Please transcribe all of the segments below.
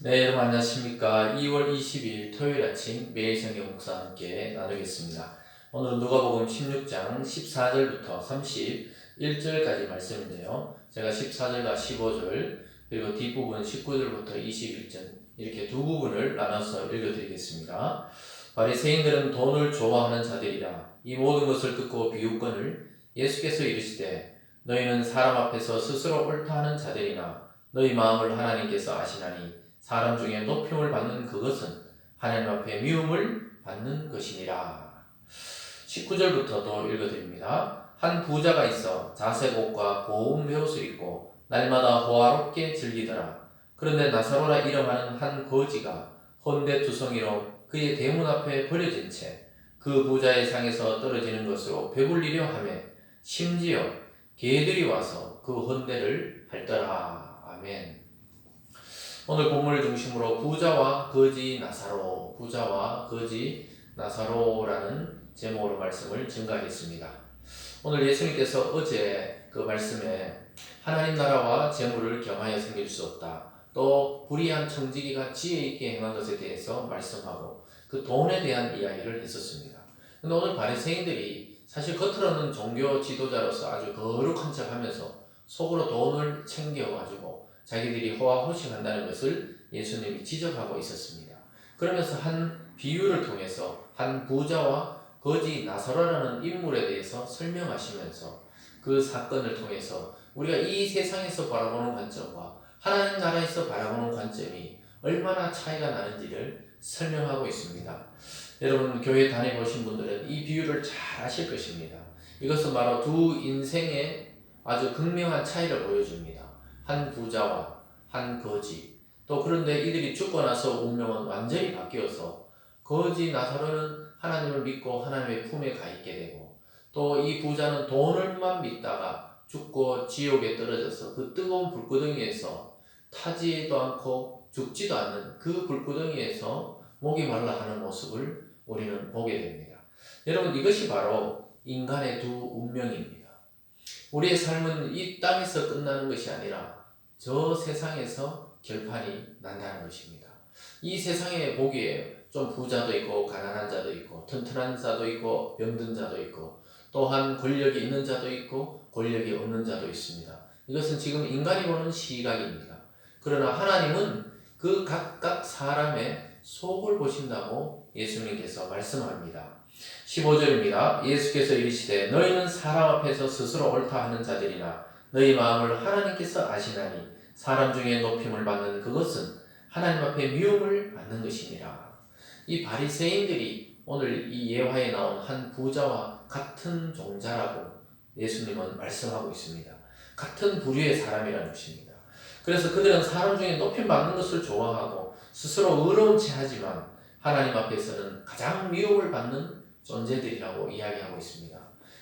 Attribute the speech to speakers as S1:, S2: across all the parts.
S1: 네, 여러분 안녕하십니까. 2월 20일 토요일 아침 매일 성경 묵상 함께 나누겠습니다. 오늘은 누가복음 16장 14절부터 31절까지 말씀인데요. 제가 14절과 15절 그리고 뒷부분 19절부터 21절 이렇게 두 부분을 나눠서 읽어드리겠습니다. 바리새인들은 돈을 좋아하는 자들이라. 이 모든 것을 듣고 비웃거늘 예수께서 이르시되 너희는 사람 앞에서 스스로 옳다 하는 자들이나 너희 마음을 하나님께서 아시나니 사람 중에 높임을 받는 그것은 하나님 앞에 미움을 받는 것이니라. 19절부터도 읽어드립니다. 한 부자가 있어 자색 옷과 고운 베옷을 입고 날마다 호화롭게 즐기더라. 그런데 나사로라 이름하는 한 거지가 혼대투성이로 그의 대문 앞에 버려진 채 그 부자의 상에서 떨어지는 것으로 배불리려 하며 심지어 개들이 와서 그 혼대를 핥더라. 아멘. 오늘 본문을 중심으로 부자와 거지 나사로, 부자와 거지 나사로라는 제목으로 말씀을 증가하겠습니다. 오늘 예수님께서 어제 그 말씀에 하나님 나라와 재물을 겸하여 생길 수 없다. 또 불의한 청지기가 지혜 있게 행한 것에 대해서 말씀하고 그 돈에 대한 이야기를 했었습니다. 근데 오늘 바리새인들이 사실 겉으로는 종교 지도자로서 아주 거룩한 척 하면서 속으로 돈을 챙겨가지고 자기들이 호화호식한다는 것을 예수님이 지적하고 있었습니다. 그러면서 한 비유를 통해서 한 부자와 거지 나사로라는 인물에 대해서 설명하시면서 그 사건을 통해서 우리가 이 세상에서 바라보는 관점과 하나님 나라에서 바라보는 관점이 얼마나 차이가 나는지를 설명하고 있습니다. 여러분 교회 다녀보신 분들은 이 비유를 잘 아실 것입니다. 이것은 바로 두 인생의 아주 극명한 차이를 보여줍니다. 한 부자와 한 거지. 또 그런데 이들이 죽고 나서 운명은 완전히 바뀌어서 거지 나사로는 하나님을 믿고 하나님의 품에 가 있게 되고 또 이 부자는 돈을만 믿다가 죽고 지옥에 떨어져서 그 뜨거운 불구덩이에서 타지도 않고 죽지도 않는 그 불구덩이에서 목이 말라 하는 모습을 우리는 보게 됩니다. 여러분 이것이 바로 인간의 두 운명입니다. 우리의 삶은 이 땅에서 끝나는 것이 아니라 저 세상에서 결판이 난다는 것입니다. 이 세상에 보기에 좀 부자도 있고 가난한 자도 있고 튼튼한 자도 있고 병든 자도 있고 또한 권력이 있는 자도 있고 권력이 없는 자도 있습니다. 이것은 지금 인간이 보는 시각입니다. 그러나 하나님은 그 각각 사람의 속을 보신다고 예수님께서 말씀합니다. 15절입니다. 예수께서 이르시되 너희는 사람 앞에서 스스로 옳다 하는 자들이나 너희 마음을 하나님께서 아시나니 사람 중에 높임을 받는 그것은 하나님 앞에 미움을 받는 것이니라. 이 바리새인들이 오늘 이 예화에 나온 한 부자와 같은 종자라고 예수님은 말씀하고 있습니다. 같은 부류의 사람이라는 것입니다. 그래서 그들은 사람 중에 높임 받는 것을 좋아하고 스스로 의로운 채 하지만 하나님 앞에서는 가장 미움을 받는 존재들이라고 이야기하고 있습니다.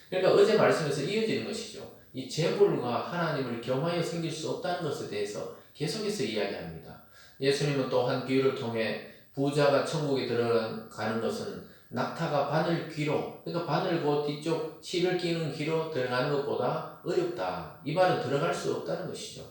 S1: 그러니까 어제 말씀에서 이어지는 것이죠. 이 재물과 하나님을 겸하여 생길 수 없다는 것에 대해서 계속해서 이야기합니다. 예수님은 또 한 비유를 통해 부자가 천국에 들어가는 것은 낙타가 바늘 귀로, 그러니까 바늘고 뒤쪽 실을 끼는 귀로 들어가는 것보다 어렵다. 이 말은 들어갈 수 없다는 것이죠.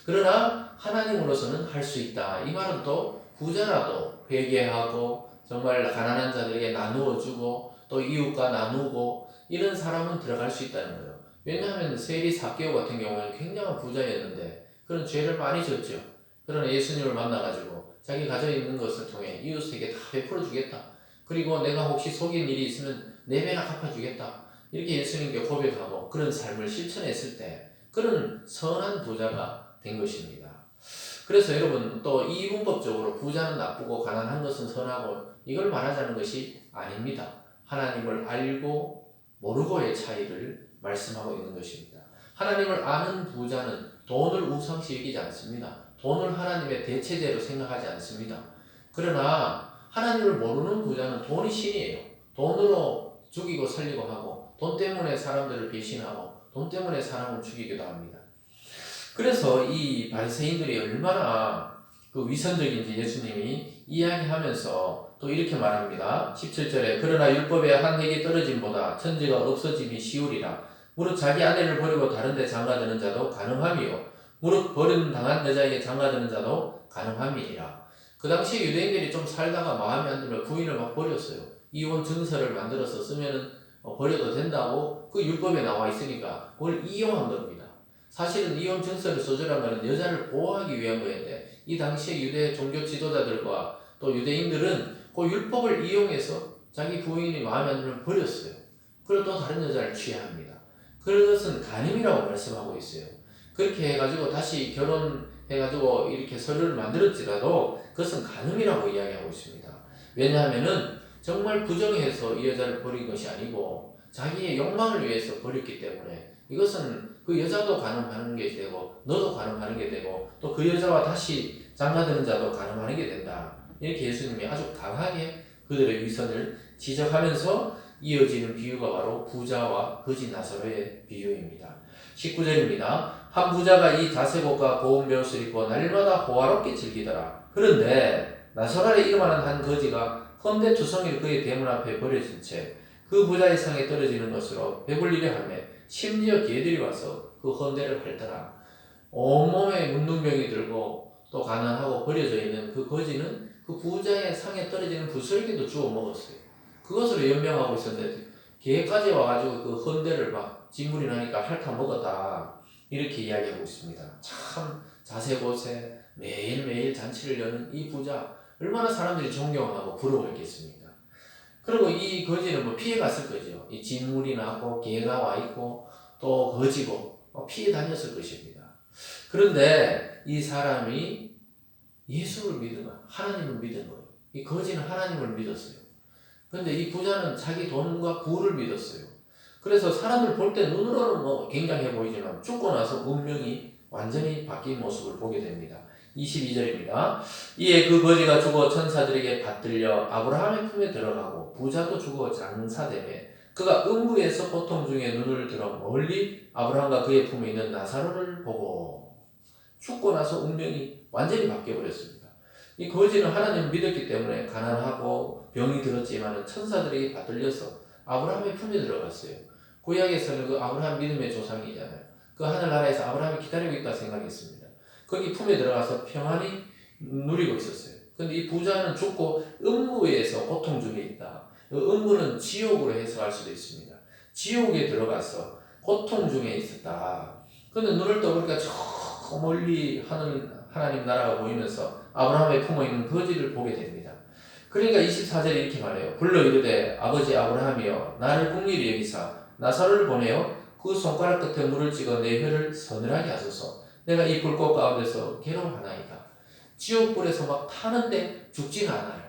S1: 그러나 하나님으로서는 할 수 있다. 이 말은 또 부자라도 회개하고 정말 가난한 자들에게 나누어 주고 또 이웃과 나누고 이런 사람은 들어갈 수 있다는 거예요. 왜냐하면 세리 삭개오 같은 경우는 굉장한 부자였는데 그런 죄를 많이 졌죠. 그러나 예수님을 만나가지고 자기 가지고 있는 것을 통해 이웃에게 다 베풀어 주겠다. 그리고 내가 혹시 속인 일이 있으면 4배나 갚아주겠다. 이렇게 예수님께 고백하고 그런 삶을 실천했을 때 그런 선한 부자가 된 것입니다. 그래서 여러분 또 이분법적으로 부자는 나쁘고 가난한 것은 선하고 이걸 말하자는 것이 아닙니다. 하나님을 알고 모르고의 차이를 말씀하고 있는 것입니다. 하나님을 아는 부자는 돈을 우상시 여기지 않습니다. 돈을 하나님의 대체제로 생각하지 않습니다. 그러나 하나님을 모르는 부자는 돈이 신이에요. 돈으로 죽이고 살리고 하고 돈 때문에 사람들을 배신하고 돈 때문에 사람을 죽이기도 합니다. 그래서 이 바리새인들이 얼마나 그 위선적인지 예수님이 이야기하면서 또 이렇게 말합니다. 17절에 그러나 율법의 한 획이 떨어짐보다 천지가 없어짐이 쉬우리라. 무릇 자기 아내를 버리고 다른 데 장가드는 자도 가능하며 무릇 버림당한 여자에게 장가드는 자도 가능함이니라. 그 당시에 유대인들이 좀 살다가 마음에 안 들면 부인을 막 버렸어요. 이혼 증서를 만들어서 쓰면은 버려도 된다고 그 율법에 나와 있으니까 그걸 이용한 겁니다. 사실은 이혼 증서를 써주란 말은 여자를 보호하기 위한 거였는데 이 당시에 유대 종교 지도자들과 또 유대인들은 그 율법을 이용해서 자기 부인이 마음에 안 들면 버렸어요. 그리고 또 다른 여자를 취합니다. 그것은 간음이라고 말씀하고 있어요. 그렇게 해가지고 다시 결혼해가지고 이렇게 서류를 만들었지라도 그것은 간음이라고 이야기하고 있습니다. 왜냐하면은 정말 부정해서 이 여자를 버린 것이 아니고 자기의 욕망을 위해서 버렸기 때문에 이것은 그 여자도 간음하는 게 되고 너도 간음하는 게 되고 또 그 여자와 다시 장가드는 자도 간음하는 게 된다. 이렇게 예수님이 아주 강하게 그들의 위선을 지적하면서 이어지는 비유가 바로 부자와 거지 나사로의 비유입니다. 19절입니다. 한 부자가 이 자색옷과 고운 베옷을 입고 날마다 호화롭게 즐기더라. 그런데 나사로의 이름하는 한 거지가 헌데 투성이를 그의 대문 앞에 버려진 채 그 부자의 상에 떨어지는 것으로 배불리려 하며 심지어 개들이 와서 그 헌데를 핥더라. 온몸에 문둥병이 들고 또 가난하고 버려져 있는 그 거지는 그 부자의 상에 떨어지는 부스러기도 주워 먹었어요. 그것으로 연명하고 있었는데 개까지 와가지고 그 헌데를 막 진물이 나니까 핥아 먹었다. 이렇게 이야기하고 있습니다. 참 자색옷에 매일매일 잔치를 여는 이 부자 얼마나 사람들이 존경하고 부러워했겠습니까? 그리고 이 거지는 뭐 피해갔을 거죠. 이 진물이 나고 개가 와 있고 또 거지고 피해 다녔을 것입니다. 그런데 이 사람이 예수를 믿은 거야. 하나님을 믿은 거예요. 이 거지는 하나님을 믿었어요. 그런데 이 부자는 자기 돈과 부를 믿었어요. 그래서 사람들 볼 때 눈으로는 뭐 굉장해 보이지만 죽고 나서 운명이 완전히 바뀐 모습을 보게 됩니다. 22절입니다. 이에 그 거지가 죽어 천사들에게 받들려 아브라함의 품에 들어가고 부자도 죽어 장사되매 그가 음부에서 고통 중에 눈을 들어 멀리 아브라함과 그의 품에 있는 나사로를 보고 죽고 나서 운명이 완전히 바뀌어버렸습니다. 이 거지는 하나님을 믿었기 때문에 가난하고 병이 들었지만 천사들에게 받들려서 아브라함의 품에 들어갔어요. 구약에서는 그 아브라함 믿음의 조상이잖아요. 그 하늘나라에서 아브라함이 기다리고 있다 생각했습니다. 거기 품에 들어가서 평안히 누리고 있었어요. 근데 이 부자는 죽고 음부에서 고통 중에 있다. 음부는 지옥으로 해석할 수도 있습니다. 지옥에 들어가서 고통 중에 있었다. 근데 눈을 떠보니까 저 멀리 하나님 나라가 보이면서 아브라함의 품에 있는 거지를 보게 됩니다. 그러니까 24절에 이렇게 말해요. 불러 이르되 아버지 아브라함이여 나를 긍휼히 여기사 나사로를 보내어 그 손가락 끝에 물을 찍어 내 혀를 서늘하게 하소서. 내가 이 불꽃 가운데서 괴로워하나이다. 지옥불에서 막 타는데 죽지는 않아요.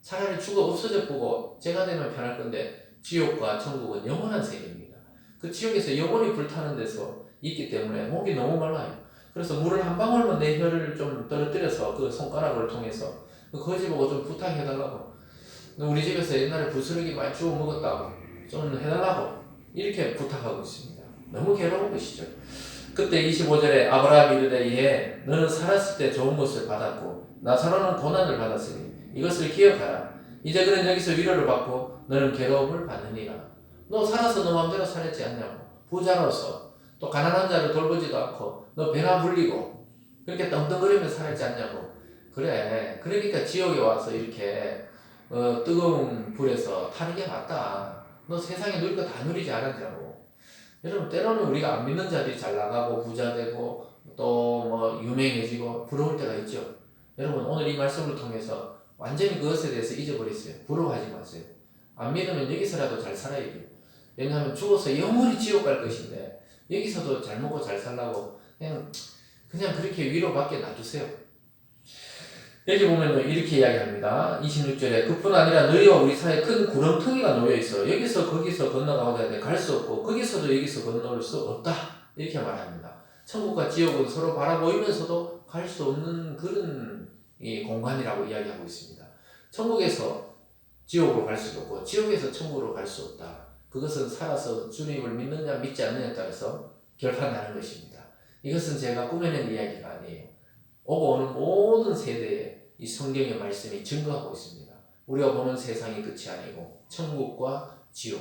S1: 차라리 죽어 없어져 보고 제가 되면 편할 건데 지옥과 천국은 영원한 세계입니다. 그 지옥에서 영원히 불타는 데서 있기 때문에 목이 너무 말라요. 그래서 물을 한 방울만 내 혀를 좀 떨어뜨려서 그 손가락을 통해서 그 거지 보고 좀 부탁해달라고. 우리 집에서 옛날에 부스러기 많이 주워 먹었다고 좀 해달라고 이렇게 부탁하고 있습니다. 너무 괴로운 것이죠. 그때 25절에 아브라함이 이르되 예 너는 살았을 때 좋은 것을 받았고 나사로는 고난을 받았으니 이것을 기억하라. 이제 그는 여기서 위로를 받고 너는 괴로움을 받느니라. 너 살아서 너 마음대로 살았지 않냐고. 부자로서 또 가난한 자를 돌보지도 않고 너 배나 불리고 그렇게 떵떵거리면서 살았지 않냐고. 그래 그러니까 지옥에 와서 이렇게 뜨거운 불에서 타는 게 맞다. 너 세상에 누릴 거 다 누리지 않았냐고. 여러분 때로는 우리가 안 믿는 자들이 잘 나가고 부자 되고 또 뭐 유명해지고 부러울 때가 있죠. 여러분 오늘 이 말씀을 통해서 완전히 그것에 대해서 잊어버리세요. 부러워하지 마세요. 안 믿으면 여기서라도 잘 살아야 돼요. 왜냐하면 죽어서 영원히 지옥 갈 것인데 여기서도 잘 먹고 잘 살라고 그냥 그렇게 위로받게 놔두세요. 여기 보면 이렇게 이야기합니다. 26절에 그뿐 아니라 너희와 우리 사이에 큰 구렁텅이가 놓여있어 여기서 거기서 건너가고자 하는데 갈 수 없고 거기서도 여기서 건너올 수 없다. 이렇게 말합니다. 천국과 지옥은 서로 바라보이면서도 갈 수 없는 그런 이 공간이라고 이야기하고 있습니다. 천국에서 지옥으로 갈 수도 없고 지옥에서 천국으로 갈 수 없다. 그것은 살아서 주님을 믿느냐 믿지 않느냐에 따라서 결판나는 것입니다. 이것은 제가 꾸며낸 이야기가 아니에요. 오고 오는 모든 세대에 이 성경의 말씀이 증거하고 있습니다. 우리가 보는 세상이 끝이 아니고 천국과 지옥,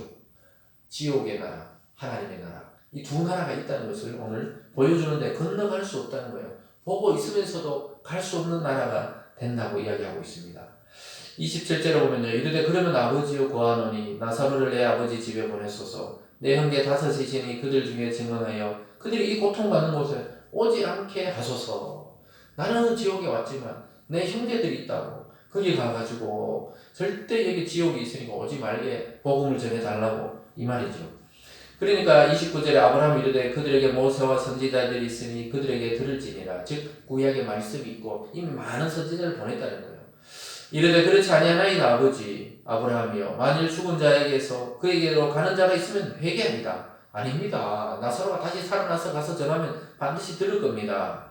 S1: 지옥의 나라, 하나님의 나라 이 두 나라가 있다는 것을 오늘 보여주는데 건너갈 수 없다는 거예요. 보고 있으면서도 갈 수 없는 나라가 된다고 이야기하고 있습니다. 27절에 보면요. 이르되 그러면 아버지여 구하노니 나사로를 내 아버지 집에 보내소서. 내 형제 다섯이시니 그들 중에 증언하여 그들이 이 고통받는 곳에 오지 않게 하소서. 나는 지옥에 왔지만 내 형제들이 있다고. 거기 가가지고 절대 여기 지옥이 있으니까 오지 말게 복음을 전해달라고 이 말이죠. 그러니까 29절에 아브라함이 이르되 그들에게 모세와 선지자들이 있으니 그들에게 들을지니라. 즉 구약의 말씀이 있고 이미 많은 선지자를 보냈다는 거예요. 이르되 그렇지 아니하나이다 아버지 아브라함이여 만일 죽은 자에게서 그에게로 가는 자가 있으면 회개합니다. 아닙니다. 나사로가 다시 살아나서 가서 전하면 반드시 들을 겁니다.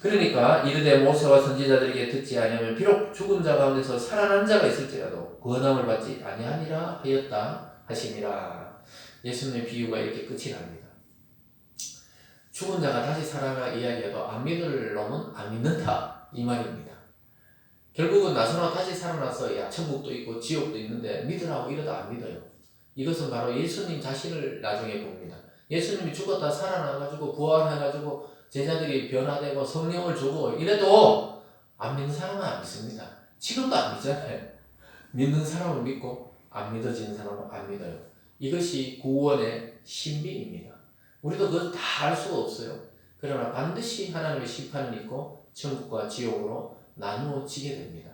S1: 그러니까 이르되 모세와 선지자들에게 듣지 아니하면 비록 죽은 자 가운데서 살아난 자가 있을지라도 구원함을 받지 아니하니라 하였다 하시니라. 예수님의 비유가 이렇게 끝이 납니다. 죽은 자가 다시 살아나 이야기해도 안 믿을 놈은 안 믿는다 이 말입니다. 결국은 나사로가 다시 살아나서 야 천국도 있고 지옥도 있는데 믿으라고 이러다 안 믿어요. 이것은 바로 예수님 자신을 나중에 봅니다. 예수님이 죽었다 살아나가지고 부활해가지고 제자들이 변화되고 성령을 주고 이래도 안 믿는 사람은 안 믿습니다. 지금도 안 믿잖아요. 믿는 사람은 믿고 안 믿어지는 사람은 안 믿어요. 이것이 구원의 신비입니다. 우리도 그걸 다 알 수가 없어요. 그러나 반드시 하나님의 심판은 있고 천국과 지옥으로 나누어지게 됩니다.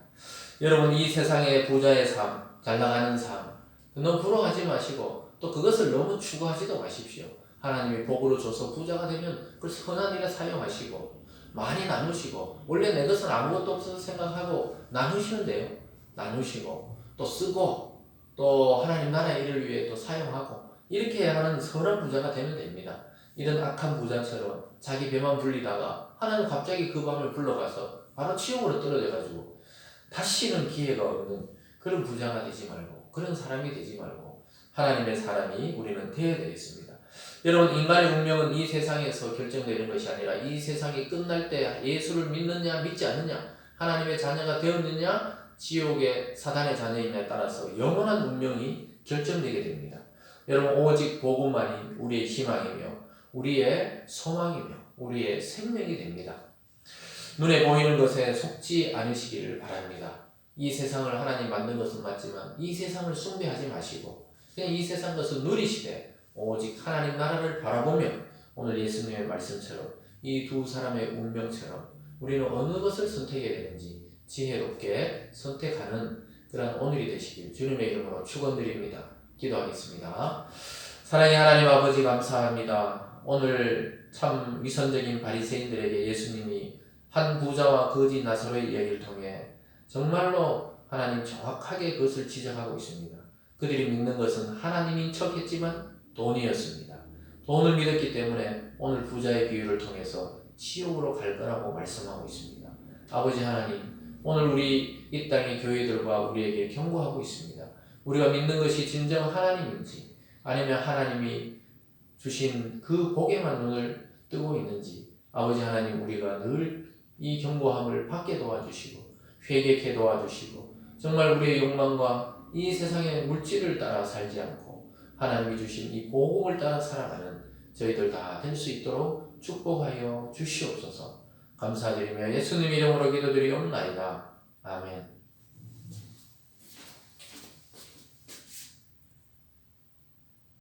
S1: 여러분 이 세상의 부자의 삶, 잘나가는 삶 너무 부러워하지 마시고 또 그것을 너무 추구하지도 마십시오. 하나님이 복으로 줘서 부자가 되면 그걸 선한 일에 사용하시고 많이 나누시고 원래 내 것은 아무것도 없어서 생각하고 나누시면 돼요. 나누시고 또 쓰고 또 하나님 나라의 일을 위해 또 사용하고 이렇게 하는 선한 부자가 되면 됩니다. 이런 악한 부자처럼 자기 배만 불리다가 하나님 갑자기 그 밤을 불러가서 바로 지옥으로 떨어져가지고 다시는 기회가 없는 그런 부자가 되지 말고 그런 사람이 되지 말고 하나님의 사람이 우리는 되어야 되겠습니다. 여러분 인간의 운명은 이 세상에서 결정되는 것이 아니라 이 세상이 끝날 때 예수를 믿느냐 믿지 않느냐 하나님의 자녀가 되었느냐 지옥의 사단의 자녀이냐에 따라서 영원한 운명이 결정되게 됩니다. 여러분 오직 복음만이 우리의 희망이며 우리의 소망이며 우리의 생명이 됩니다. 눈에 보이는 것에 속지 않으시기를 바랍니다. 이 세상을 하나님 만든 것은 맞지만 이 세상을 숭배하지 마시고 그냥 이 세상 것을 누리시되 오직 하나님 나라를 바라보며 오늘 예수님의 말씀처럼 이 두 사람의 운명처럼 우리는 어느 것을 선택해야 되는지 지혜롭게 선택하는 그런 오늘이 되시길 주님의 이름으로 축원드립니다. 기도하겠습니다. 사랑의 하나님 아버지 감사합니다. 오늘 참 위선적인 바리새인들에게 예수님이 한 부자와 거지 나사로의 이야기를 통해 정말로 하나님 정확하게 그것을 지적하고 있습니다. 그들이 믿는 것은 하나님인 척했지만 돈이었습니다. 돈을 믿었기 때문에 오늘 부자의 비유를 통해서 지옥으로 갈 거라고 말씀하고 있습니다. 아버지 하나님, 오늘 우리 이 땅의 교회들과 우리에게 경고하고 있습니다. 우리가 믿는 것이 진정 하나님인지 아니면 하나님이 주신 그 복에만 눈을 뜨고 있는지 아버지 하나님 우리가 늘 이 경고함을 받게 도와주시고 회개케 도와주시고 정말 우리의 욕망과 이 세상의 물질을 따라 살지 않고 하나님이 주신 이 복음을 따라 살아가는 저희들 다 될 수 있도록 축복하여 주시옵소서. 감사드리며 예수님 이름으로 기도드리옵나이다. 아멘.